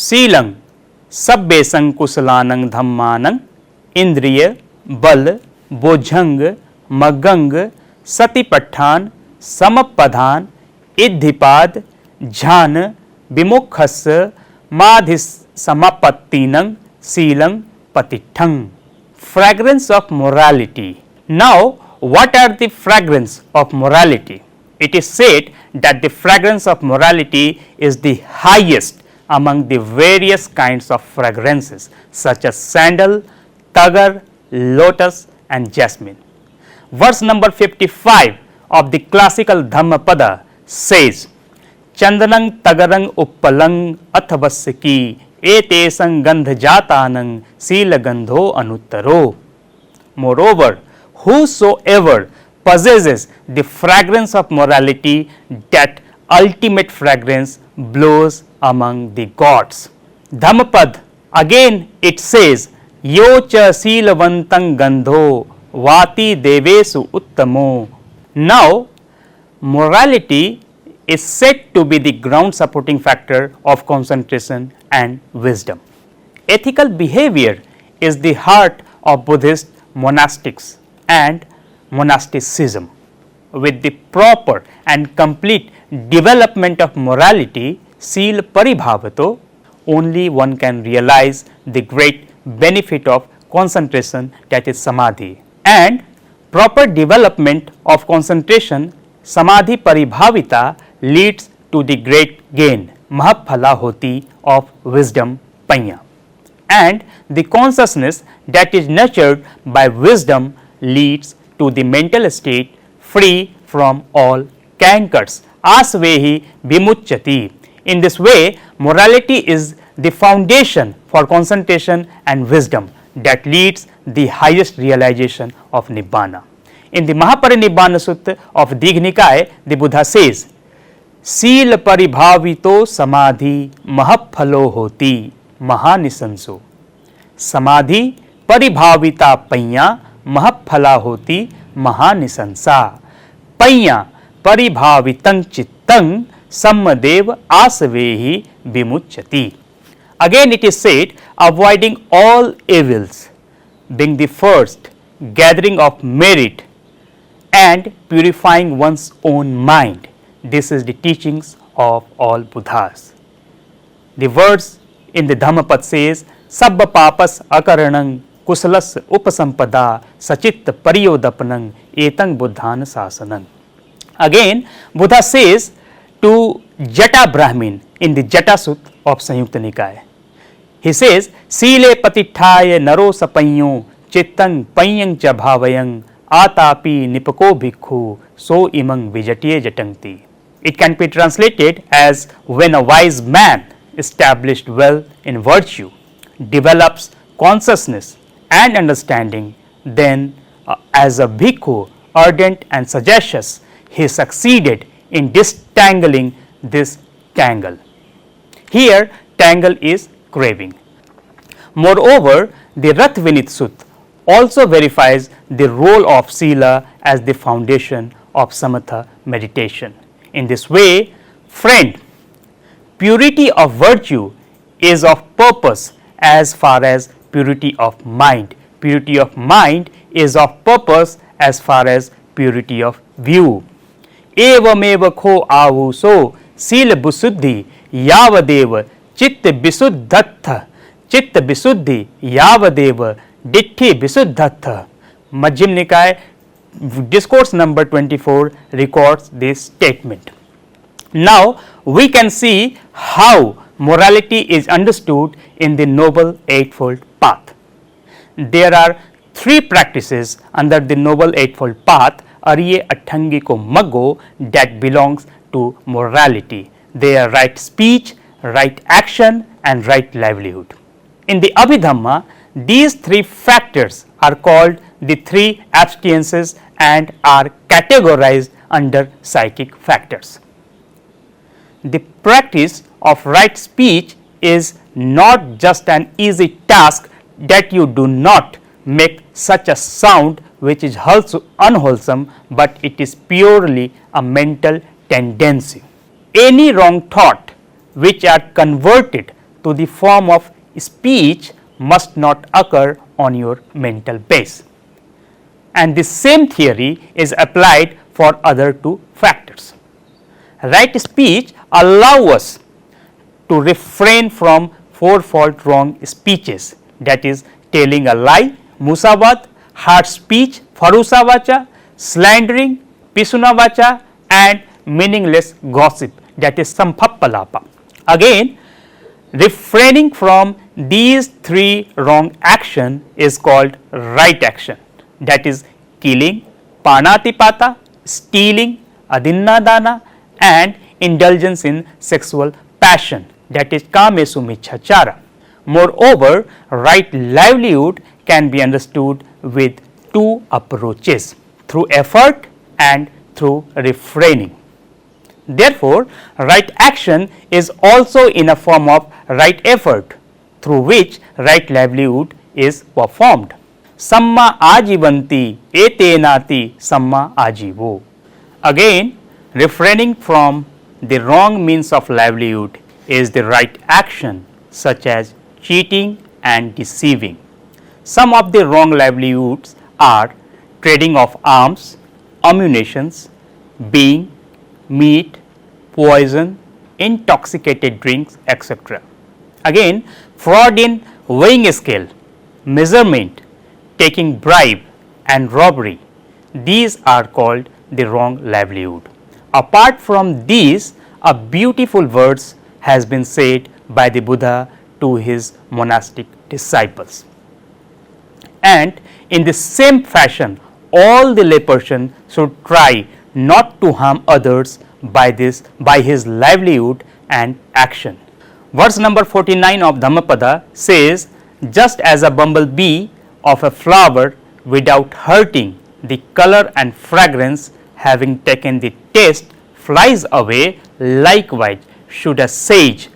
शीलं सब्बेसं कुशलानं धम्मानं इंद्रिय बल बोझंग मगंग सतिपट्ठान समपधान इद्धिपाद ध्यान विमुखस्य माधिसमापत्तिनं शीलं patitthaṃ. Fragrance of morality. Now, what are the fragrance of morality? It is said that the fragrance of morality is the highest among the various kinds of fragrances such as sandal, tagar, lotus and jasmine. Verse number 55 of the classical Dhammapada says, Chandanang tagarang uppalang athavasaki एतेषं गंधजातानं शीलगंधो अनुत्तरो. Moreover, whosoever possesses the fragrance of morality, that ultimate fragrance blows among the gods. Dhammapad again it says, Yo cha Sīlavantang gandho vati devesu uttamo. Now, morality is said to be the ground supporting factor of concentration and wisdom. Ethical behavior is the heart of Buddhist monastics and monasticism. With the proper and complete development of morality, Sīla Paribhavato, only one can realize the great benefit of concentration, that is Samadhi. And proper development of concentration, Samadhi Paribhavita, leads to the great gain, Mahaphalahoti of wisdom Panya. And the consciousness that is nurtured by wisdom leads to the mental state free from all cankars, asvehi vimuchyati. In this way, morality is the foundation for concentration and wisdom that leads the highest realization of Nibbana. In the Mahaparinibbana Sutta of Dignikaya, the Buddha says, Sīla paribhavito samadhi mahaphalo hoti mahanisanso. Samadhi paribhavita panya mahaphala hoti mahanisansa. Panya paribhavitang chittang sammadev asvehi vimuchyati. Again it is said, avoiding all evils, being the first, gathering of merit and purifying one's own mind. This is the teachings of all Buddhas. The verse in the Dhammapad says, Sabba papas akaranang kusalas upasampada sachitta pariyodapanang etang buddhana sasanang. Again, Buddha says to Jata Brahmin in the Jata Sutta of Samyukta Nikaya. He says, Sīle patithāya naro sapanyo chittang panyang cha bhavayang atapi nipako bhikkhu so imang vijatiye jatangti. It can be translated as when a wise man established well in virtue develops consciousness and understanding, then as a bhikkhu ardent and sagacious, he succeeded in distangling this tangle. Here tangle is craving. Moreover, the Ratvinit Sutta also verifies the role of Sīla as the foundation of Samatha meditation. In this way, friend, purity of virtue is of purpose as far as purity of mind. Purity of mind is of purpose as far as purity of view. Evameva kho avuso sīla busuddhi yavadeva chitta visuddhatha chitta visuddhi yavadeva ditti visuddhatha. Majjhima Nikaya discourse number 24 records this statement. Now, we can see how morality is understood in the Noble Eightfold Path. There are three practices under the Noble Eightfold Path, Ariye Athangiko Maggo, that belongs to morality. They are right speech, right action and right livelihood. In the Abhidhamma, these three factors are called the three abstinences and are categorized under psychic factors. The practice of right speech is not just an easy task that you do not make such a sound which is unwholesome, but it is purely a mental tendency. Any wrong thought which are converted to the form of speech must not occur on your mental base. And the same theory is applied for other two factors. Right speech allows us to refrain from fourfold wrong speeches, that is telling a lie, musawat, harsh speech, farusavacha, slandering, pisunavacha, and meaningless gossip, that is samphappalapa. Again, refraining from these three wrong action is called right action, that is killing, panatipata, stealing, adinnadana, and indulgence in sexual passion, that is kamesu michachara. Moreover, right livelihood can be understood with two approaches, through effort and through refraining. Therefore, right action is also in a form of right effort, through which right livelihood is performed. Samma ajivanti etenati samma ajivo. Again, refraining from the wrong means of livelihood is the right action, such as cheating and deceiving. Some of the wrong livelihoods are trading of arms, ammunitions, being, meat, poison, intoxicated drinks, etc. Again, fraud in weighing scale, measurement, taking bribe, and robbery, these are called the wrong livelihood. Apart from these, a beautiful verse has been said by the Buddha to his monastic disciples. And in the same fashion, all the layperson should try not to harm others by his livelihood and action. Verse number 49 of Dhammapada says, just as a bumblebee of a flower without hurting the color and fragrance, having taken the taste, flies away, likewise should a sage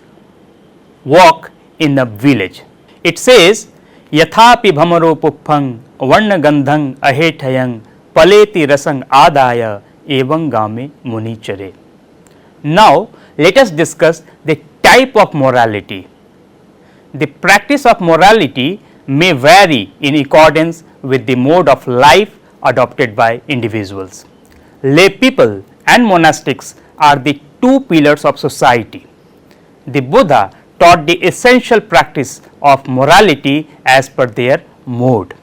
walk in a village. It says, Yathapi bhamaro puphang varna gandhang ahetayang paleti rasang adaya evang game munichare. Now, let us discuss the type of morality. The practice of morality may vary in accordance with the mode of life adopted by individuals. Lay people and monastics are the two pillars of society. The Buddha taught the essential practice of morality as per their mode.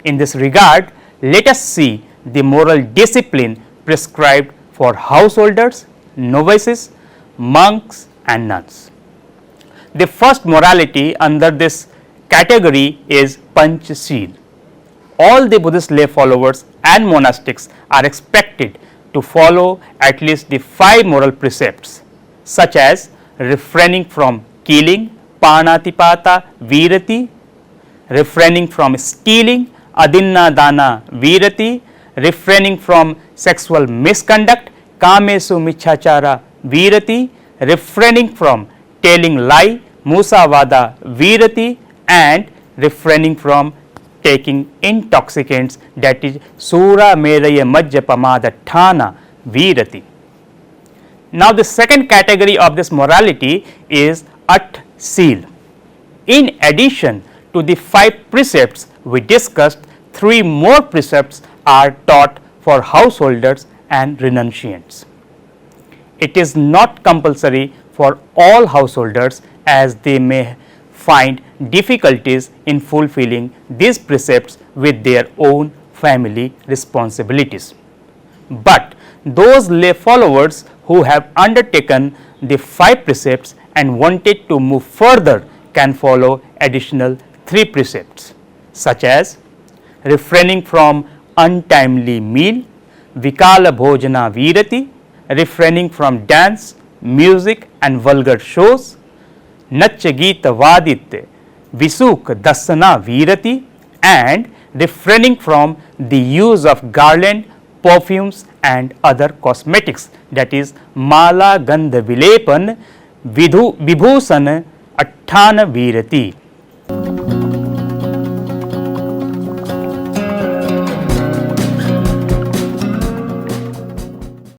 In this regard, let us see the moral discipline prescribed for householders, novices, monks, and nuns. The first morality under this category is Panch Sīla. All the Buddhist lay followers and monastics are expected to follow at least the 5 moral precepts, such as refraining from killing, panatipata, virati, refraining from stealing, adinna dana, virati, refraining from sexual misconduct, kamesu michachara, virati, refraining from telling lie, musavada, virati, and refraining from taking intoxicants, that is sura meraya majjapamada thana, virati. Now, the second category of this morality is At Sīla. In addition to the 5 precepts we discussed, 3 more precepts are taught for householders and renunciants. It is not compulsory for all householders, as they may find difficulties in fulfilling these precepts with their own family responsibilities. But those lay followers who have undertaken the 5 precepts and wanted to move further can follow additional 3 precepts, such as refraining from untimely meal, vikala bhojana virati, refraining from dance, music, and vulgar shows, Natya Gita Vadit Visuk Dasana Virati, and refraining from the use of garland, perfumes, and other cosmetics, that is Mala Gandha Vilepan Vibhusan Atthana Virati.